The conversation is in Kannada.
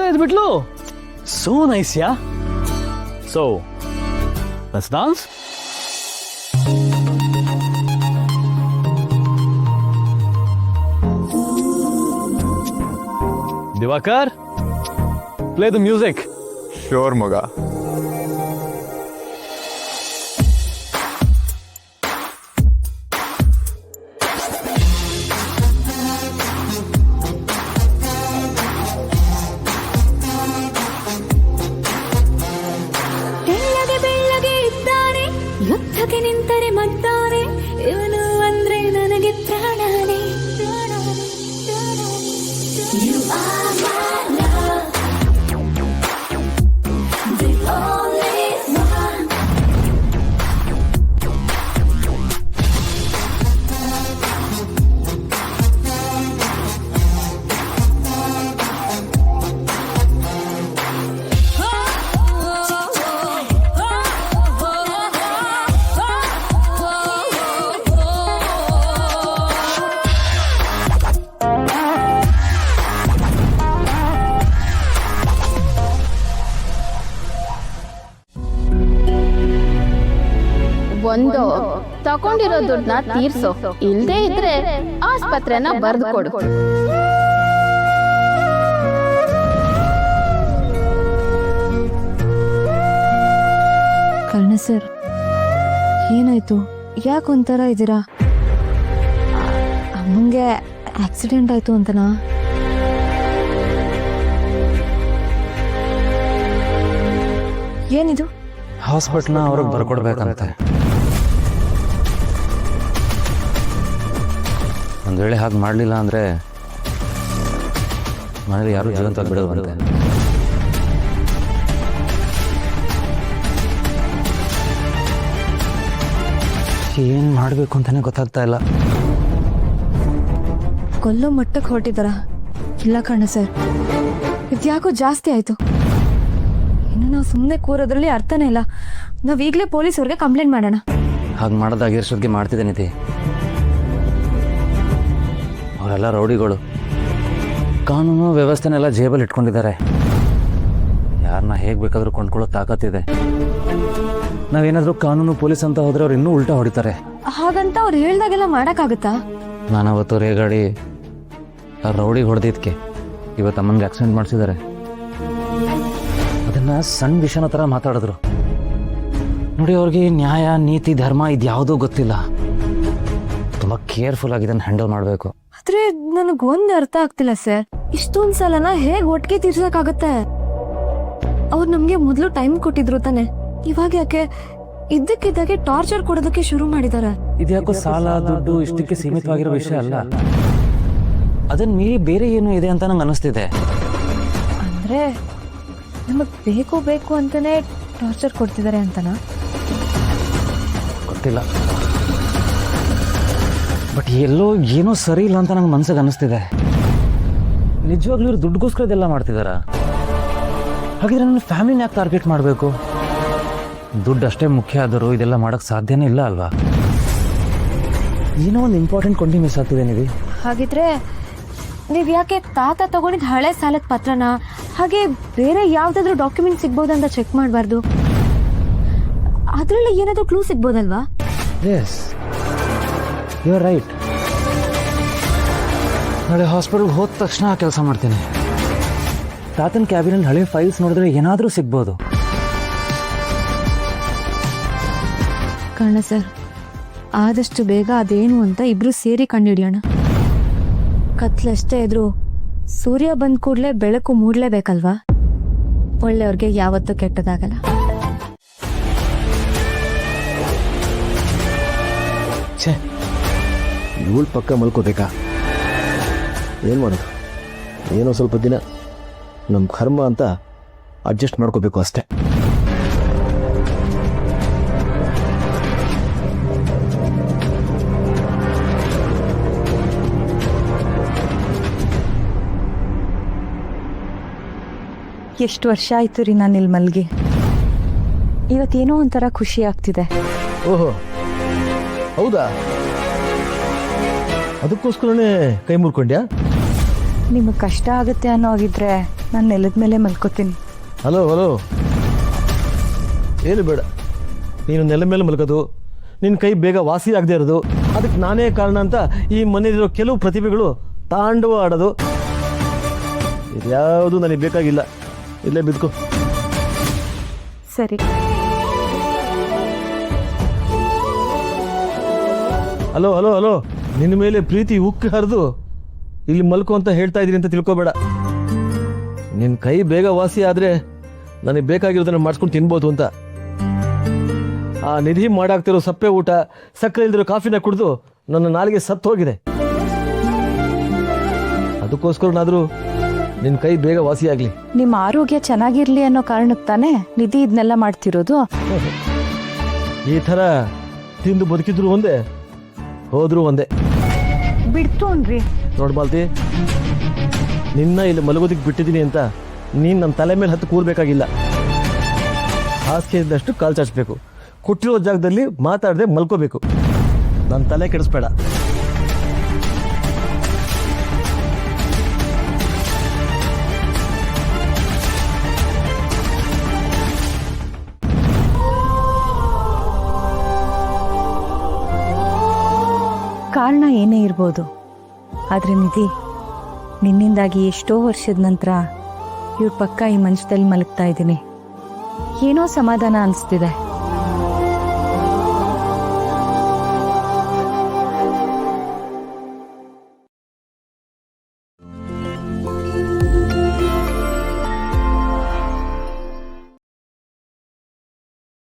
ಎದ್ಬಿಟ್ಲು. ಸೋ ನೈಸ್ ಯಾ. So let's dance. Diwakar, play the music. Sure ಮಗ. ಯುದ್ಧಕ್ಕೆ ನಿಂತರೆ ಮದ್ದಾನೆ ಇವನು ಅಂದ್ರೆ ನನಗೆ ಪ್ರಾಣನೇ. You are my love, the only one. ಒಂದು ತಗೊಂಡಿರೋ ದುಡ್ಡನ್ನ ತೀರ್ಸೋ, ಇಲ್ದೇ ಇದ್ರೆ ಆಸ್ಪತ್ರೆನ ಬರ್ದು ಕೊಡು. ಕರ್ಣ ಸರ್, ಏನಾಯ್ತು? ಯಾಕೆ ಒಂಥರ ಇದ್ದೀರಾ? ಅಮ್ಮಂಗೆ ಆಕ್ಸಿಡೆಂಟ್ ಆಯ್ತು ಅಂತನಾ? ಏನಿದು? ಹಾಸ್ಪಿಟ್ಲ್ನ ಅವ್ರಿಗೆ ಬರ್ಕೊಡ್ಬೇಕಂತೆ. ಒಂದು ವೇಳೆ ಹಾಗೆ ಮಾಡಲಿಲ್ಲ ಅಂದರೆ ಮನೇಲಿ ಯಾರು ಜೀವಂತವಾಗಿ ಬಿಡೋದಂತೆ. ಏನು ಮಾಡಬೇಕು ಅಂತಲೇ ಗೊತ್ತಾಗ್ತಾ ಇಲ್ಲ. ಕೊಲ್ಲೋ ಮಟ್ಟಕ್ಕೆ ಹೊರಟಿದ್ದಾರ? ಇಲ್ಲ ಕಣ್ಣ ಸರ್, ಇದ್ಯಾಕೋ ಜಾಸ್ತಿ ಆಯ್ತು. ಇನ್ನು ನಾವು ಸುಮ್ಮನೆ ಕೂರೋದ್ರಲ್ಲಿ ಅರ್ಥನೇ ಇಲ್ಲ. ನಾವು ಈಗಲೇ ಪೊಲೀಸವ್ರಿಗೆ ಕಂಪ್ಲೇಂಟ್ ಮಾಡೋಣ. ಹಾಗೆ ಮಾಡೋದಾಗ ಎಷ್ಟೊತ್ತಿಗೆ ಮಾಡ್ತಿದ್ದೆ ನಿಧಿ. ಅವರೆಲ್ಲ ರೌಡಿಗಳು, ಕಾನೂನು ವ್ಯವಸ್ಥೆನೆಲ್ಲ ಜೇಬಲ್ಲಿ ಇಟ್ಕೊಂಡಿದ್ದಾರೆ. ಯಾರನ್ನ ಹೇಗೆ ಬೇಕಾದರೂ ಕೊಂಡ್ಕೊಳ್ಳೋ ತಾಕತ್ತಿದೆ. ನಾವೇನಾದರೂ ಕಾನೂನು ಪೊಲೀಸ್ ಅಂತ ಹೋದ್ರೆ ಅವ್ರು ಇನ್ನೂ ಉಲ್ಟಾ ಹೊಡಿತಾರೆ. ಹಾಗಂತ ಅವ್ರು ಹೇಳ್ದಾಗೆಲ್ಲ ಮಾಡೋಕ್ಕಾಗುತ್ತಾ? ನಾನು ಅವತ್ತು ರೇಗಾಡಿ ಆ ರೌಡಿಗೆ ಹೊಡೆದಿದ್ದಕ್ಕೆ ಇವತ್ತು ಅಮ್ಮನಿಗೆ ಆಕ್ಸಿಡೆಂಟ್ ಮಾಡಿಸಿದ್ದಾರೆ. ಅದನ್ನು ಸಣ್ಣ ವಿಷಯನ ಥರ ಮಾತಾಡಿದ್ರು ನೋಡಿ. ಅವ್ರಿಗೆ ನ್ಯಾಯ, ನೀತಿ, ಧರ್ಮ ಇದ್ಯಾವುದೂ ಗೊತ್ತಿಲ್ಲ. ತುಂಬ ಕೇರ್ಫುಲ್ ಆಗಿ ಇದನ್ನು ಹ್ಯಾಂಡಲ್ ಮಾಡಬೇಕು. ಆದ್ರೆ ನನಗೊಂದು ಅರ್ಥ ಆಗ್ತಿಲ್ಲ ಸರ್. ಇಷ್ಟೊಂದು ಸಲನ ಹೇಗೆ ಒಟ್ಟಿಗೆ ತೀರ್ಸಕ್ಕಾಗತ್ತೆ? ಅವ್ರು ನಮ್ಗೆ ಮೊದಲು ಟೈಮ್ ಕೊಟ್ಟಿದ್ರು ತಾನೆ, ಇವಾಗ ಯಾಕೆ ಇದ್ದಕ್ಕಿದ್ದಾಗೆ ಟಾರ್ಚರ್ ಕೊಡೋದಕ್ಕೆ ಶುರು ಮಾಡಿದ್ದಾರೆ? ಇದ್ಯಾಕೋ ಸಾಲ ದುಡ್ಡು ಇಷ್ಟಕ್ಕೆ ಸೀಮಿತವಾಗಿರೋ ವಿಷಯ ಅಲ್ಲ. ಅದನ್ನ ಮೀರಿ ಬೇರೆ ಏನು ಇದೆ ಅಂತ ನಂಗೆ ಅನಿಸ್ತಿದೆ. ಅಂದ್ರೆ ನಮಗ್ ಬೇಕು ಬೇಕು ಅಂತಾನೆ ಟಾರ್ಚರ್ ಕೊಡ್ತಿದ್ದಾರೆ ಅಂತನಾ? ಗೊತ್ತಿಲ್ಲ, ಬಟ್ ಎಲ್ಲೋ ಏನೋ ಸರಿ ಇಲ್ಲ ಅಂತ ನಂಗೆ ಮನ್ಸಿಗೆ ಅನಿಸ್ತಿದೆ. ನಿಜವಾಗ್ಲೂ ಇವ್ರು ದುಡ್ಡುಗೋಸ್ಕರ ಇದೆಲ್ಲ ಮಾಡ್ತಿದಾರ? ಹಾಗಿದ್ರೆ ನನ್ನ ಫ್ಯಾಮಿಲಿನ ಯಾಕೆ ಟಾರ್ಗೆಟ್ ಮಾಡಬೇಕು? ದುಡ್ಡು ಅಷ್ಟೇ ಮುಖ್ಯ ಆದರೂ ಇದೆಲ್ಲ ಮಾಡೋಕ್ಕೆ ಸಾಧ್ಯನೇ ಇಲ್ಲ ಅಲ್ವಾ? ಏನೋ ಒಂದು ಇಂಪಾರ್ಟೆಂಟ್ ಕೊಂಡಿ ಮಿಸ್ ಆಗ್ತಿದೆ ನಿಧಿ. ಹಾಗಿದ್ರೆ ನೀವ್ ಯಾಕೆ ತಾತ ತಗೊಂಡಿದ್ ಹಳೆ ಸಾಲದ ಪತ್ರನ ಹಾಗೆ ಬೇರೆ ಯಾವ್ದಾದ್ರು ಡಾಕ್ಯುಮೆಂಟ್ ಸಿಗ್ಬೋದಂತ ಚೆಕ್ ಮಾಡಬಾರ್ದು? ಅದ್ರಲ್ಲಿ ಏನಾದ್ರು ಕ್ಲೂ ಸಿಗ್ಬೋದಲ್ವಾ? Yes, you are right. ನಾಳೆ ಹಾಸ್ಪಿಟಲ್ಗೆ ಹೋದ ತಕ್ಷಣ ಕೆಲಸ ಮಾಡ್ತೀನಿ. ತಾತನ ಕ್ಯಾಬಿನಲ್ಲಿ ಹಳೆ ಫೈಲ್ಸ್ ನೋಡಿದ್ರೆ ಏನಾದರೂ ಸಿಗ್ಬೋದು. ಕರ್ಣ ಸರ್, ಆದಷ್ಟು ಬೇಗ ಅದೇನು ಅಂತ ಇಬ್ರು ಸೇರಿ ಕಂಡುಹಿಡಿಯೋಣ. ಕತ್ಲೆಷ್ಟೇ ಇದ್ರು ಸೂರ್ಯ ಬಂದ ಕೂಡಲೇ ಬೆಳಕು ಮೂಡ್ಲೇಬೇಕಲ್ವಾ? ಒಳ್ಳೆಯವ್ರಿಗೆ ಯಾವತ್ತೂ ಕೆಟ್ಟದಾಗಲ್ಲ. ಛೇ, ಇವಳು ಪಕ್ಕ ಮಲ್ಕೋಬೇಕಾ? ಏನು ಮಾಡೋದು? ಏನೋ ಸ್ವಲ್ಪ ದಿನ ನಮ್ಮ ಕರ್ಮ ಅಂತ ಅಡ್ಜಸ್ಟ್ ಮಾಡ್ಕೋಬೇಕು ಅಷ್ಟೇ. ಎಷ್ಟು ವರ್ಷ ಆಯ್ತು ರೀ ನಾನು ಇಲ್ಲಿ ಮಲ್ಗಿ. ಇವತ್ತೇನೋ ಒಂಥರ ಖುಷಿ ಆಗ್ತಿದೆ. ಓಹೋ, ಹೌದಾ? ಅದಕ್ಕೋಸ್ಕರನೇ ಕೈ ಮುರ್ಕೊಂಡ್ಯಾ? ನಿಮಗೆ ಕಷ್ಟ ಆಗುತ್ತೆ ಅನ್ನೋ ಆಗಿದ್ರೆ ನಾನು ನೆಲದ ಮೇಲೆ ಮಲ್ಕೋತೀನಿ. ಹಲೋ ಹಲೋ, ಏನು ಬೇಡ. ನೀನು ನೆಲ ಮೇಲೆ ಮಲ್ಕೋದು, ನಿನ್ನ ಕೈ ಬೇಗ ವಾಸಿ ಆಗದೆ ಇರೋದು, ಅದಕ್ಕೆ ನಾನೇ ಕಾರಣ ಅಂತ ಈ ಮನೆಯಲ್ಲಿರೋ ಕೆಲವು ಪ್ರತಿಭೆಗಳು ತಾಂಡವ ಆಡೋದು, ಇದ್ಯಾವುದು ನನಗೆ ಬೇಕಾಗಿಲ್ಲ. ಇಲ್ಲೇ ಬಿದ್ಕೋ. ಸರಿ. ಹಲೋ ಹಲೋ ಹಲೋ, ನಿನ್ನ ಮೇಲೆ ಪ್ರೀತಿ ಉಕ್ಕಿ ಹರಿದು ಇಲ್ಲಿ ಮಲ್ಕೋ ಅಂತ ಹೇಳ್ತಾ ಇದ್ದೀನಿ ಅಂತ ತಿಳ್ಕೊಬೇಡ. ನಿನ್ನ ಕೈ ಬೇಗ ವಾಸಿ ಆದರೆ ನನಗೆ ಬೇಕಾಗಿರೋದನ್ನ ಮಾಡಿಸ್ಕೊಂಡು ತಿನ್ಬೋದು ಅಂತ. ಆ ನಿಧಿ ಮಾಡಾಕ್ತಿರೋ ಸಪ್ಪೆ ಊಟ, ಸಕ್ಕರೆ ಇಲ್ದಿರೋ ಕಾಫಿನ ಕುಡಿದು ನನ್ನ ನಾಲಿಗೆ ಸತ್ತು ಹೋಗಿದೆ. ಅದಕ್ಕೋಸ್ಕರನಾದರೂ ನಿನ್ನ ಕೈ ಬೇಗ ವಾಸಿ ಆಗಲಿ. ನಿಮ್ಮ ಆರೋಗ್ಯ ಚೆನ್ನಾಗಿರ್ಲಿ ಅನ್ನೋ ಕಾರಣಕ್ಕೆ ತಾನೇ ನಿಧಿ ಇದನ್ನೆಲ್ಲ ಮಾಡ್ತಿರೋದು. ಈ ಥರ ತಿಂದು ಬದುಕಿದ್ರು ಒಂದೇ, ಹೋದ್ರು ಒಂದೇ. ಬಿಡ್ತು ಅನ್ರಿ. ನೋಡ್ ಮಾಲ್ತಿ, ನಿನ್ನ ಇಲ್ಲಿ ಮಲಗೋದಿಕ್ಕೆ ಬಿಟ್ಟಿದ್ದೀನಿ ಅಂತ ನೀನು ನನ್ನ ತಲೆ ಮೇಲೆ ಹತ್ತು ಕೂರ್ಬೇಕಾಗಿಲ್ಲ. ಹಾಸಿಗೆ ಇದ್ದಷ್ಟು ಕಾಲು ಚಾಚಬೇಕು, ಕೊಟ್ಟಿರೋ ಜಾಗದಲ್ಲಿ ಮಾತಾಡದೆ ಮಲ್ಕೋಬೇಕು. ನನ್ನ ತಲೆ ಕೆಡಿಸ್ಬೇಡ. ಕಾರಣ ಏನೇ ಇರ್ಬೋದು, ಆದ್ರೆ ನಿಧಿ, ನಿನ್ನಿಂದಾಗಿ ಎಷ್ಟೋ ವರ್ಷದ ನಂತರ ಇವ್ರ ಪಕ್ಕ ಈ ಮಂಚದಲ್ಲಿ ಮಲಗ್ತಾ ಇದ್ದೀನಿ. ಏನೋ ಸಮಾಧಾನ ಅನಿಸ್ತಿದೆ.